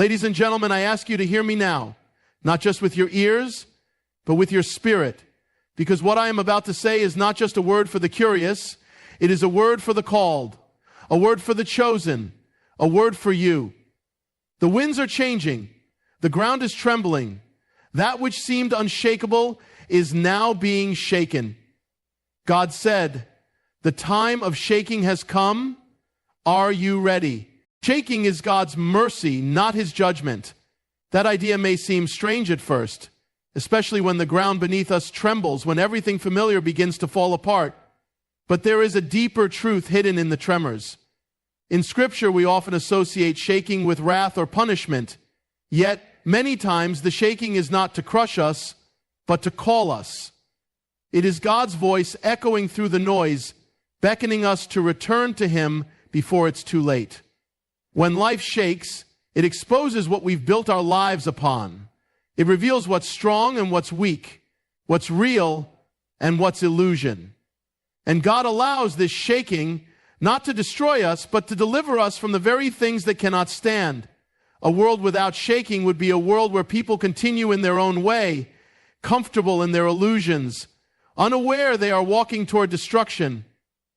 Ladies and gentlemen, I ask you to hear me now, not just with your ears, but with your spirit, because what I am about to say is not just a word for the curious, it is a word for the called, a word for the chosen, a word for you. The winds are changing. The ground is trembling. That which seemed unshakable is now being shaken. God said, "The time of shaking has come. Are you ready?" Shaking is God's mercy, not his judgment. That idea may seem strange at first, especially when the ground beneath us trembles, when everything familiar begins to fall apart. But there is a deeper truth hidden in the tremors. In Scripture, we often associate shaking with wrath or punishment. Yet, many times, the shaking is not to crush us, but to call us. It is God's voice echoing through the noise, beckoning us to return to him before it's too late. When life shakes, it exposes what we've built our lives upon. It reveals what's strong and what's weak, what's real and what's illusion. And God allows this shaking not to destroy us, but to deliver us from the very things that cannot stand. A world without shaking would be a world where people continue in their own way, comfortable in their illusions, unaware they are walking toward destruction.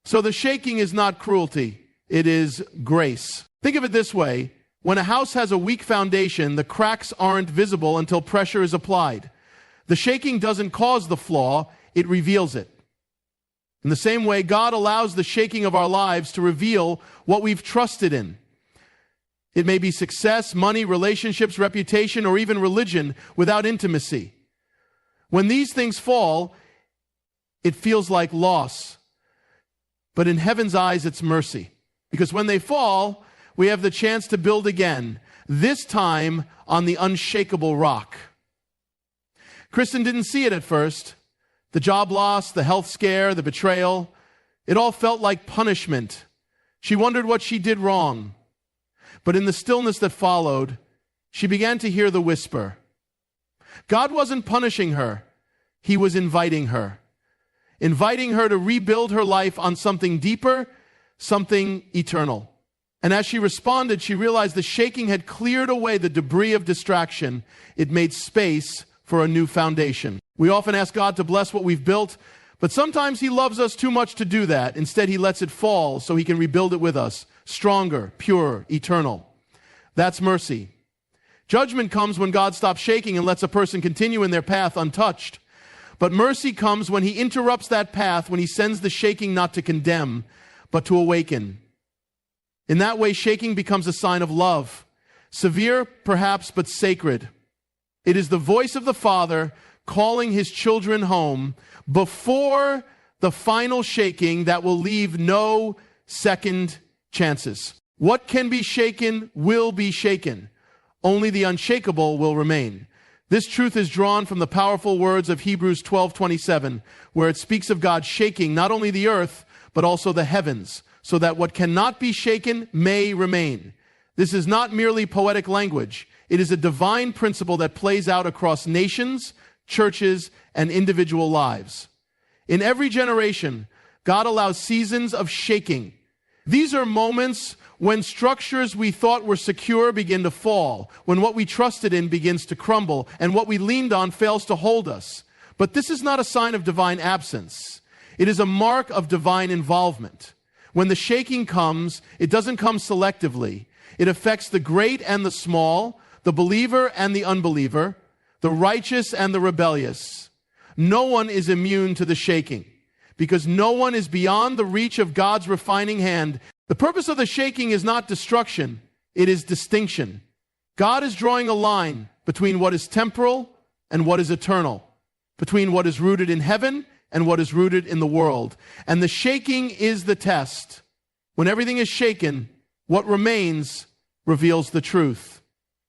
So the shaking is not cruelty, it is grace. Think of it this way. When a house has a weak foundation, the cracks aren't visible until pressure is applied. The shaking doesn't cause the flaw, it reveals it. In the same way, God allows the shaking of our lives to reveal what we've trusted in. It may be success, money, relationships, reputation, or even religion without intimacy. When these things fall, it feels like loss. But in heaven's eyes, it's mercy. Because when they fall, we have the chance to build again, this time on the unshakable rock. Kristen didn't see it at first. The job loss, the health scare, the betrayal, it all felt like punishment. She wondered what she did wrong. But in the stillness that followed, she began to hear the whisper. God wasn't punishing her. He was inviting her to rebuild her life on something deeper, something eternal. And as she responded, she realized the shaking had cleared away the debris of distraction. It made space for a new foundation. We often ask God to bless what we've built, but sometimes he loves us too much to do that. Instead, he lets it fall so he can rebuild it with us, stronger, pure, eternal. That's mercy. Judgment comes when God stops shaking and lets a person continue in their path untouched. But mercy comes when he interrupts that path, when he sends the shaking not to condemn, but to awaken. In that way, shaking becomes a sign of love. Severe, perhaps, but sacred. It is the voice of the Father calling his children home before the final shaking that will leave no second chances. What can be shaken will be shaken. Only the unshakable will remain. This truth is drawn from the powerful words of Hebrews 12:27, where it speaks of God shaking not only the earth, but also the heavens, so that what cannot be shaken may remain. This is not merely poetic language. It is a divine principle that plays out across nations, churches, and individual lives. In every generation, God allows seasons of shaking. These are moments when structures we thought were secure begin to fall, when what we trusted in begins to crumble, and what we leaned on fails to hold us. But this is not a sign of divine absence. It is a mark of divine involvement. When the shaking comes, it doesn't come selectively. It affects the great and the small, the believer and the unbeliever, the righteous and the rebellious. No one is immune to the shaking, because no one is beyond the reach of God's refining hand. The purpose of the shaking is not destruction, it is distinction. God is drawing a line between what is temporal and what is eternal, between what is rooted in heaven and what is rooted in the world. And the shaking is the test. When everything is shaken, what remains reveals the truth.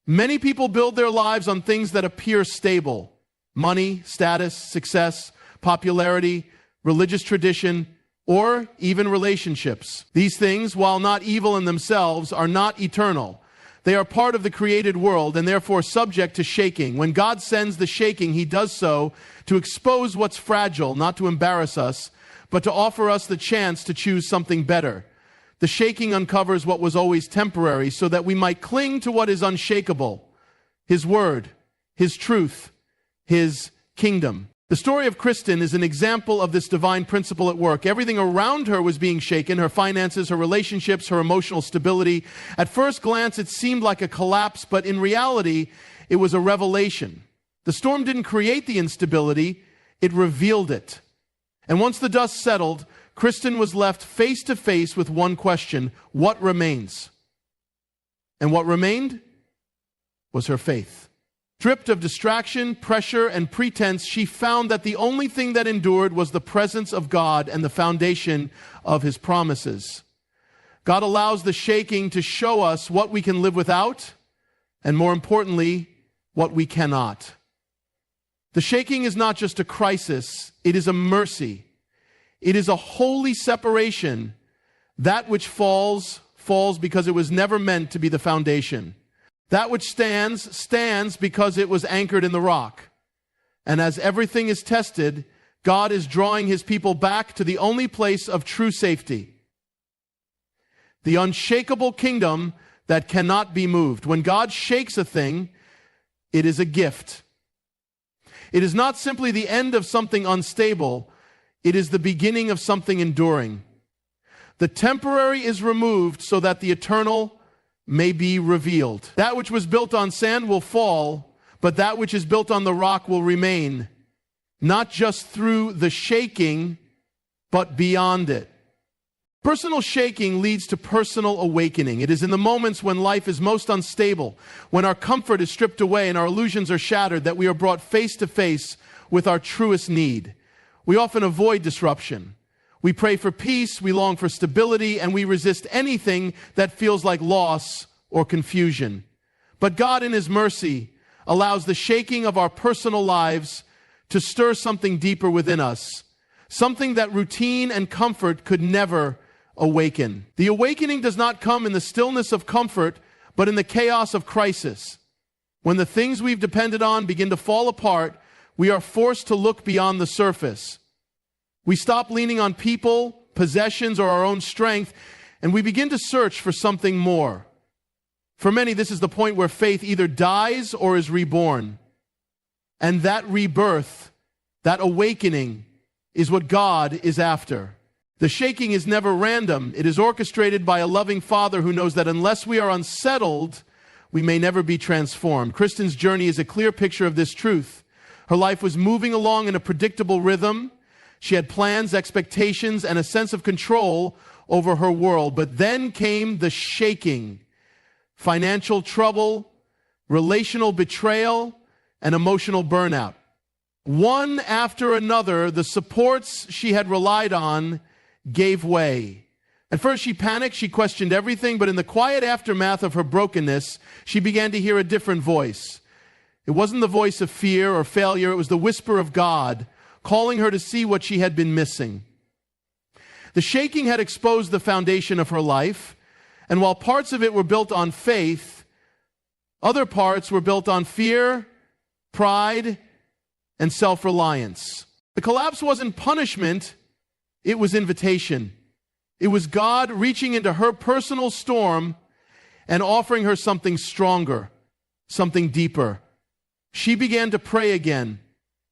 Many people build their lives on things that appear stable: money, status, success, popularity, religious tradition, or even relationships. These things, while not evil in themselves, are not eternal. They are part of the created world and therefore subject to shaking. When God sends the shaking, he does so to expose what's fragile, not to embarrass us, but to offer us the chance to choose something better. The shaking uncovers what was always temporary so that we might cling to what is unshakable, His word, His truth, His kingdom. The story of Kristen is an example of this divine principle at work. Everything around her was being shaken, her finances, her relationships, her emotional stability. At first glance, it seemed like a collapse, but in reality, it was a revelation. The storm didn't create the instability, it revealed it. And once the dust settled, Kristen was left face to face with one question: what remains? And what remained was her faith. Stripped of distraction, pressure, and pretense, she found that the only thing that endured was the presence of God and the foundation of His promises. God allows the shaking to show us what we can live without, and more importantly, what we cannot. The shaking is not just a crisis, it is a mercy. It is a holy separation. That which falls, falls because it was never meant to be the foundation. That which stands, stands because it was anchored in the rock. And as everything is tested, God is drawing His people back to the only place of true safety. The unshakable kingdom that cannot be moved. When God shakes a thing, it is a gift. It is not simply the end of something unstable, it is the beginning of something enduring. The temporary is removed so that the eternal may be revealed. That which was built on sand will fall, but that which is built on the rock will remain, not just through the shaking, but beyond it. Personal shaking leads to personal awakening. It is in the moments when life is most unstable, when our comfort is stripped away and our illusions are shattered, that we are brought face to face with our truest need. We often avoid disruption. We pray for peace, we long for stability, and we resist anything that feels like loss or confusion. But God, in His mercy, allows the shaking of our personal lives to stir something deeper within us, something that routine and comfort could never awaken. The awakening does not come in the stillness of comfort, but in the chaos of crisis. When the things we've depended on begin to fall apart, we are forced to look beyond the surface. We stop leaning on people, possessions, or our own strength, and we begin to search for something more. For many, this is the point where faith either dies or is reborn. And that rebirth, that awakening, is what God is after. The shaking is never random. It is orchestrated by a loving Father who knows that unless we are unsettled, we may never be transformed. Kristen's journey is a clear picture of this truth. Her life was moving along in a predictable rhythm. She had plans, expectations, and a sense of control over her world. But then came the shaking. Financial trouble, relational betrayal, and emotional burnout. One after another, the supports she had relied on gave way. At first she panicked, she questioned everything, but in the quiet aftermath of her brokenness, she began to hear a different voice. It wasn't the voice of fear or failure, it was the whisper of God, calling her to see what she had been missing. The shaking had exposed the foundation of her life, and while parts of it were built on faith, other parts were built on fear, pride, and self-reliance. The collapse wasn't punishment, it was invitation. It was God reaching into her personal storm and offering her something stronger, something deeper. She began to pray again,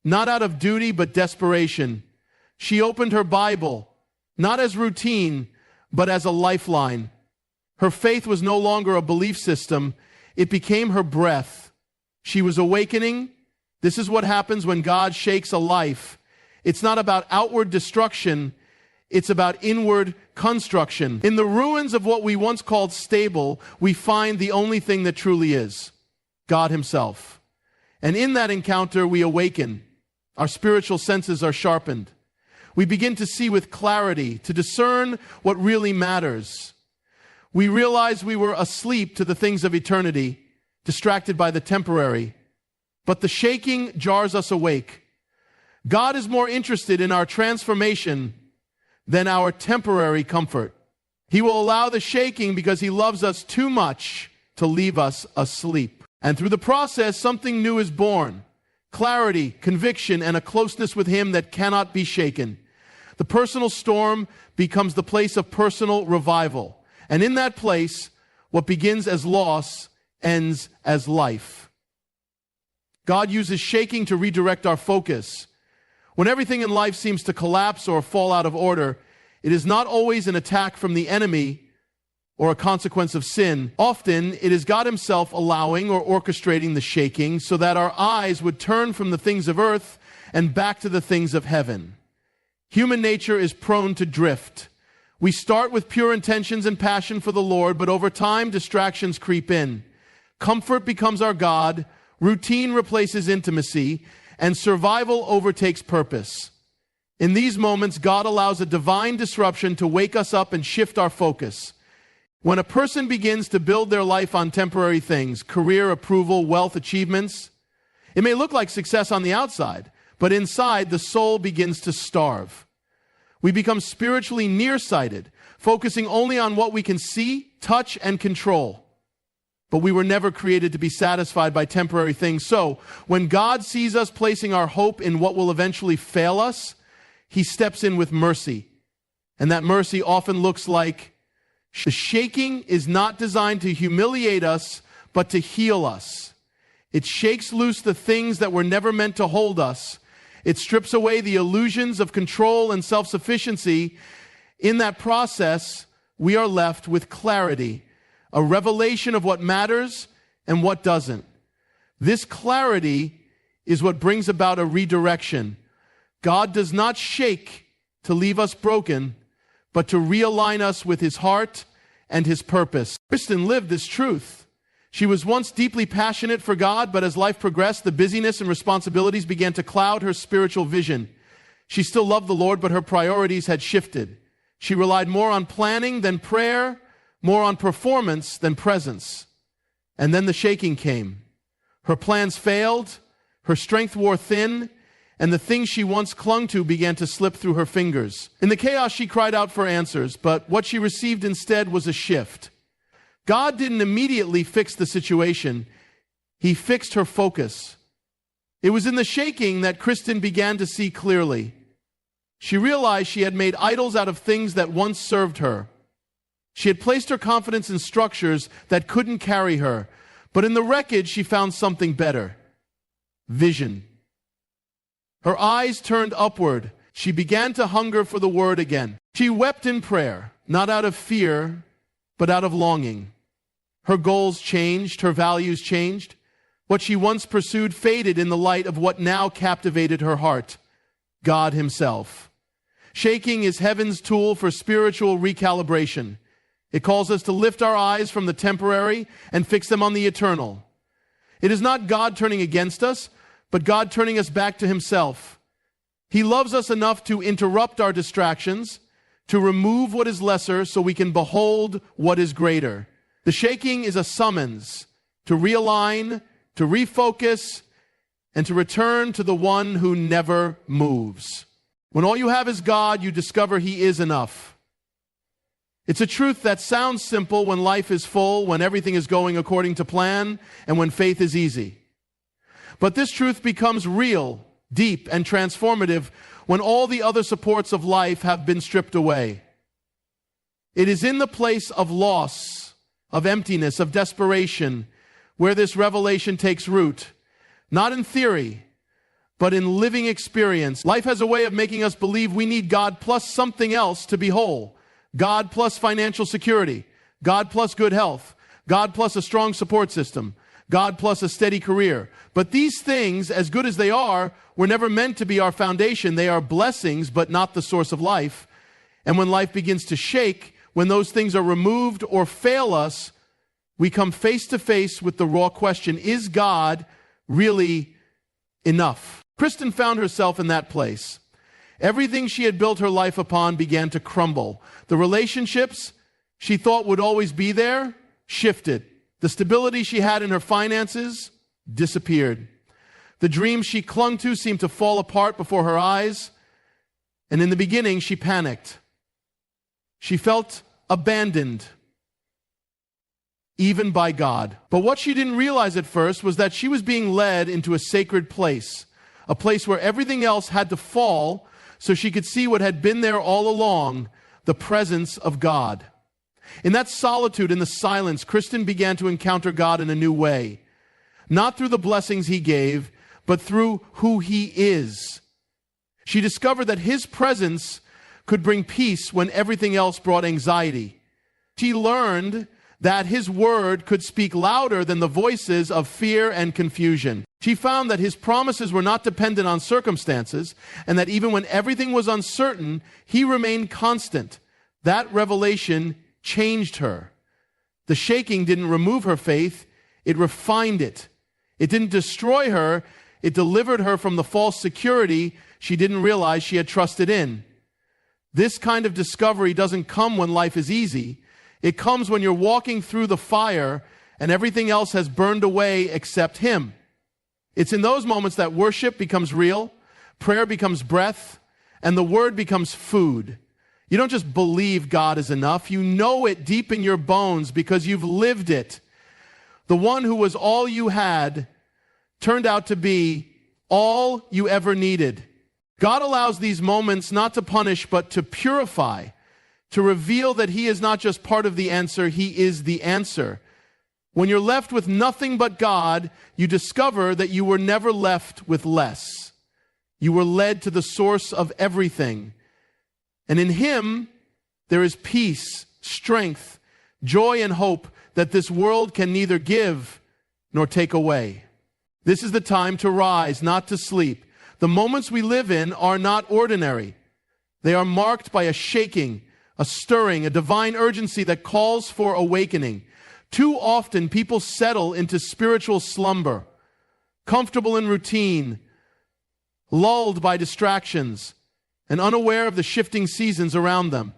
not out of duty, but desperation. She opened her Bible, not as routine, but as a lifeline. Her faith was no longer a belief system. It became her breath. She was awakening. This is what happens when God shakes a life. It's not about outward destruction. It's about inward construction. In the ruins of what we once called stable, we find the only thing that truly is, God Himself. And in that encounter, we awaken. Our spiritual senses are sharpened. We begin to see with clarity, to discern what really matters. We realize we were asleep to the things of eternity, distracted by the temporary. But the shaking jars us awake. God is more interested in our transformation than our temporary comfort. He will allow the shaking because He loves us too much to leave us asleep. And through the process, something new is born. Clarity, conviction, and a closeness with Him that cannot be shaken. The personal storm becomes the place of personal revival. And in that place, what begins as loss ends as life. God uses shaking to redirect our focus. When everything in life seems to collapse or fall out of order, it is not always an attack from the enemy or a consequence of sin. Often, it is God himself allowing or orchestrating the shaking so that our eyes would turn from the things of earth and back to the things of heaven. Human nature is prone to drift. We start with pure intentions and passion for the Lord, but over time, distractions creep in. Comfort becomes our God, routine replaces intimacy, and survival overtakes purpose. In these moments, God allows a divine disruption to wake us up and shift our focus. When a person begins to build their life on temporary things, career, approval, wealth, achievements, it may look like success on the outside, but inside, the soul begins to starve. We become spiritually nearsighted, focusing only on what we can see, touch, and control. But we were never created to be satisfied by temporary things. So, when God sees us placing our hope in what will eventually fail us, he steps in with mercy. And that mercy often looks like the shaking is not designed to humiliate us, but to heal us. It shakes loose the things that were never meant to hold us. It strips away the illusions of control and self-sufficiency. In that process, we are left with clarity, a revelation of what matters and what doesn't. This clarity is what brings about a redirection. God does not shake to leave us broken, but to realign us with his heart and his purpose. Kristen lived this truth. She was once deeply passionate for God, but as life progressed, the busyness and responsibilities began to cloud her spiritual vision. She still loved the Lord, but her priorities had shifted. She relied more on planning than prayer, more on performance than presence. And then the shaking came. Her plans failed, her strength wore thin, and the things she once clung to began to slip through her fingers. In the chaos, she cried out for answers, but what she received instead was a shift. God didn't immediately fix the situation. He fixed her focus. It was in the shaking that Kristen began to see clearly. She realized she had made idols out of things that once served her. She had placed her confidence in structures that couldn't carry her. But in the wreckage, she found something better. Vision. Her eyes turned upward. She began to hunger for the word again. She wept in prayer, not out of fear, but out of longing. Her goals changed. Her values changed. What she once pursued faded in the light of what now captivated her heart, God himself. Shaking is heaven's tool for spiritual recalibration. It calls us to lift our eyes from the temporary and fix them on the eternal. It is not God turning against us, but God turning us back to himself. He loves us enough to interrupt our distractions, to remove what is lesser so we can behold what is greater. The shaking is a summons to realign, to refocus, and to return to the one who never moves. When all you have is God, you discover he is enough. It's a truth that sounds simple when life is full, when everything is going according to plan, and when faith is easy. But this truth becomes real, deep, and transformative when all the other supports of life have been stripped away. It is in the place of loss, of emptiness, of desperation, where this revelation takes root. Not in theory, but in living experience. Life has a way of making us believe we need God plus something else to be whole. God plus financial security. God plus good health. God plus a strong support system. God plus a steady career. But these things, as good as they are, were never meant to be our foundation. They are blessings, but not the source of life. And when life begins to shake, when those things are removed or fail us, we come face to face with the raw question, is God really enough? Kristen found herself in that place. Everything she had built her life upon began to crumble. The relationships she thought would always be there shifted. The stability she had in her finances disappeared. The dreams she clung to seemed to fall apart before her eyes. And in the beginning, she panicked. She felt abandoned, even by God. But what she didn't realize at first was that she was being led into a sacred place, a place where everything else had to fall so she could see what had been there all along, the presence of God. In that solitude, in the silence, Kristen began to encounter God in a new way. Not through the blessings he gave, but through who he is. She discovered that his presence could bring peace when everything else brought anxiety. She learned that his word could speak louder than the voices of fear and confusion. She found that his promises were not dependent on circumstances, and that even when everything was uncertain, he remained constant. That revelation changed her. The shaking didn't remove her faith, it refined it. It didn't destroy her, it delivered her from the false security she didn't realize she had trusted in. This kind of discovery doesn't come when life is easy. It comes when you're walking through the fire and everything else has burned away except him. It's in those moments that worship becomes real, prayer becomes breath, and the word becomes food. You don't just believe God is enough. You know it deep in your bones because you've lived it. The one who was all you had turned out to be all you ever needed. God allows these moments not to punish, but to purify, to reveal that he is not just part of the answer, he is the answer. When you're left with nothing but God, you discover that you were never left with less. You were led to the source of everything. And in him, there is peace, strength, joy, and hope that this world can neither give nor take away. This is the time to rise, not to sleep. The moments we live in are not ordinary. They are marked by a shaking, a stirring, a divine urgency that calls for awakening. Too often, people settle into spiritual slumber, comfortable in routine, lulled by distractions, and unaware of the shifting seasons around them.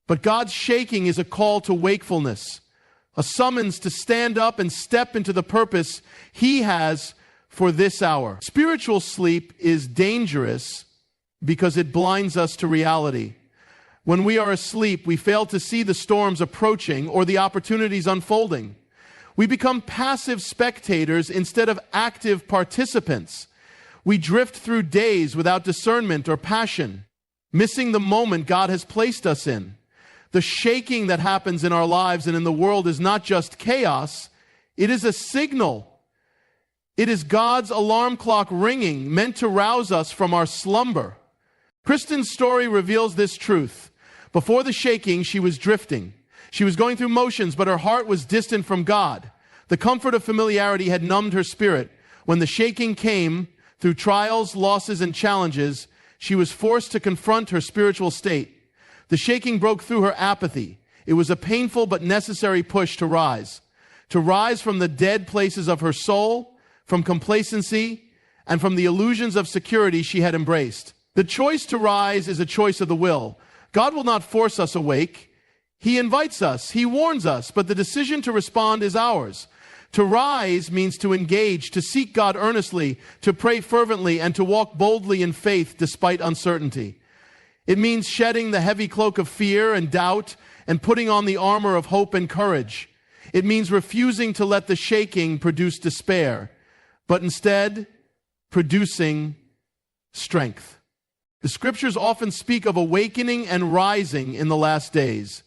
But God's shaking is a call to wakefulness, a summons to stand up and step into the purpose he has for this hour. Spiritual sleep is dangerous because it blinds us to reality. When we are asleep, we fail to see the storms approaching or the opportunities unfolding. We become passive spectators instead of active participants. We drift through days without discernment or passion, missing the moment God has placed us in. The shaking that happens in our lives and in the world is not just chaos, it is a signal. It is God's alarm clock ringing, meant to rouse us from our slumber. Kristen's story reveals this truth. Before the shaking, she was drifting. She was going through motions, but her heart was distant from God. The comfort of familiarity had numbed her spirit. When the shaking came, through trials, losses, and challenges, she was forced to confront her spiritual state. The shaking broke through her apathy. It was a painful but necessary push to rise from the dead places of her soul, from complacency, and from the illusions of security she had embraced. The choice to rise is a choice of the will. God will not force us awake. He invites us. He warns us, but the decision to respond is ours. To rise means to engage, to seek God earnestly, to pray fervently, and to walk boldly in faith despite uncertainty. It means shedding the heavy cloak of fear and doubt and putting on the armor of hope and courage. It means refusing to let the shaking produce despair, but instead producing strength. The scriptures often speak of awakening and rising in the last days.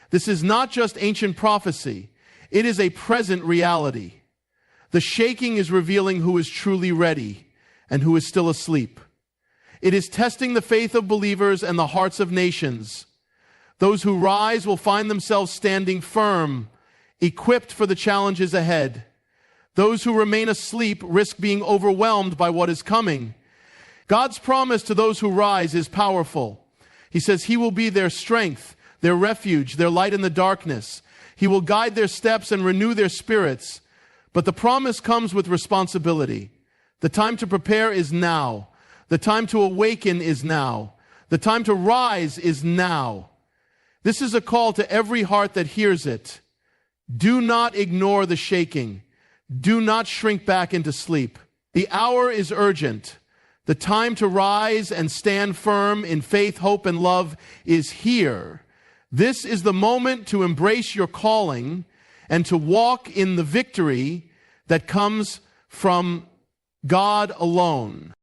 This is not just ancient prophecy. It is a present reality. The shaking is revealing who is truly ready and who is still asleep. It is testing the faith of believers and the hearts of nations. Those who rise will find themselves standing firm, equipped for the challenges ahead. Those who remain asleep risk being overwhelmed by what is coming. God's promise to those who rise is powerful. He says he will be their strength, their refuge, their light in the darkness. He will guide their steps and renew their spirits. But the promise comes with responsibility. The time to prepare is now. The time to awaken is now. The time to rise is now. This is a call to every heart that hears it. Do not ignore the shaking. Do not shrink back into sleep. The hour is urgent. The time to rise and stand firm in faith, hope, and love is here. This is the moment to embrace your calling and to walk in the victory that comes from God alone.